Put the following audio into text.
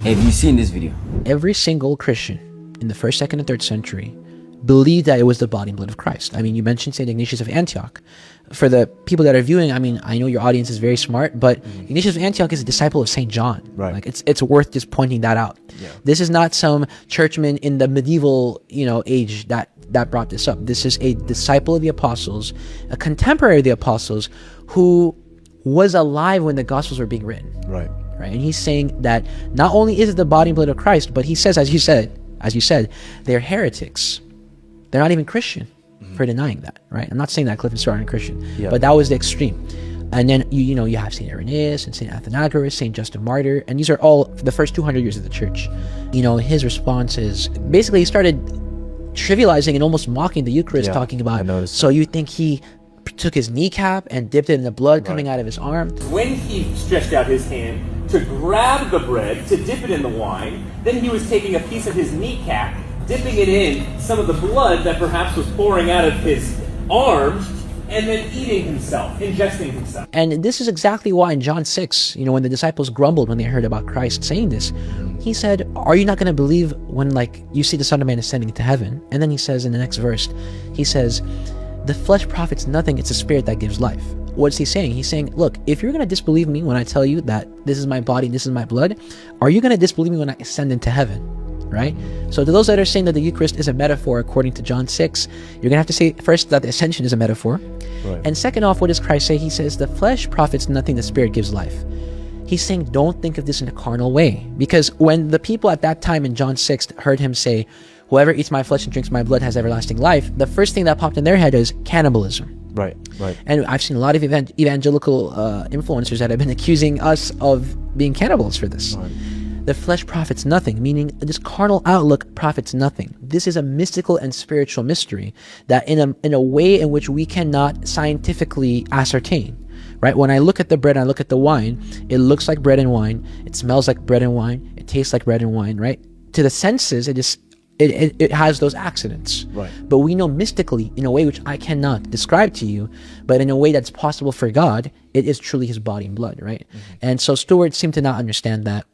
Have you seen this video? Every single Christian in the 1st, 2nd, and 3rd century believed that it was the body and blood of Christ. I mean, you mentioned St. Ignatius of Antioch. For the people that are viewing, I mean, I know your audience is very smart, but Ignatius of Antioch is a disciple of St. John. Right. Like, it's worth just pointing that out. Yeah. This is not some churchman in the medieval, age that brought this up. This is a disciple of the apostles, a contemporary of the apostles, who was alive when the Gospels were being written. Right. Right? And he's saying that not only is it the body and blood of Christ, but he says, as you said, they're heretics. They're not even Christian for denying that, right? I'm not saying that Cliff and Stuart aren't Christian, but that was the extreme. And then you have St. Irenaeus and St. Athenagoras, St. Justin Martyr, and these are all the first 200 years of the church. His response is basically he started trivializing and almost mocking the Eucharist, talking about, so you think he took his kneecap and dipped it in the blood coming out of his arm? When he stretched out his hand to grab the bread, to dip it in the wine, then he was taking a piece of his kneecap, dipping it in some of the blood that perhaps was pouring out of his arm, and then eating himself, ingesting himself. And this is exactly why in John 6, when the disciples grumbled when they heard about Christ saying this, he said, are you not going to believe when you see the Son of Man ascending into heaven? And then he says in the next verse, he says, the flesh profits nothing, it's the spirit that gives life. What's he saying? He's saying, look, if you're going to disbelieve me when I tell you that this is my body, this is my blood, are you going to disbelieve me when I ascend into heaven? Right? So to those that are saying that the Eucharist is a metaphor according to John 6, you're going to have to say first that the ascension is a metaphor. Right. And second off, what does Christ say? He says, the flesh profits nothing, the spirit gives life. He's saying, don't think of this in a carnal way. Because when the people at that time in John 6 heard him say, whoever eats my flesh and drinks my blood has everlasting life, the first thing that popped in their head is cannibalism. Right. And I've seen a lot of evangelical influencers that have been accusing us of being cannibals for this. Right. The flesh profits nothing, meaning this carnal outlook profits nothing. This is a mystical and spiritual mystery that in a way in which we cannot scientifically ascertain. Right? When I look at the bread and I look at the wine, it looks like bread and wine. It smells like bread and wine. It tastes like bread and wine. Right? To the senses, it has those accidents. Right. But we know mystically, in a way which I cannot describe to you, but in a way that's possible for God, it is truly his body and blood. Right? And so Stuart seemed to not understand that.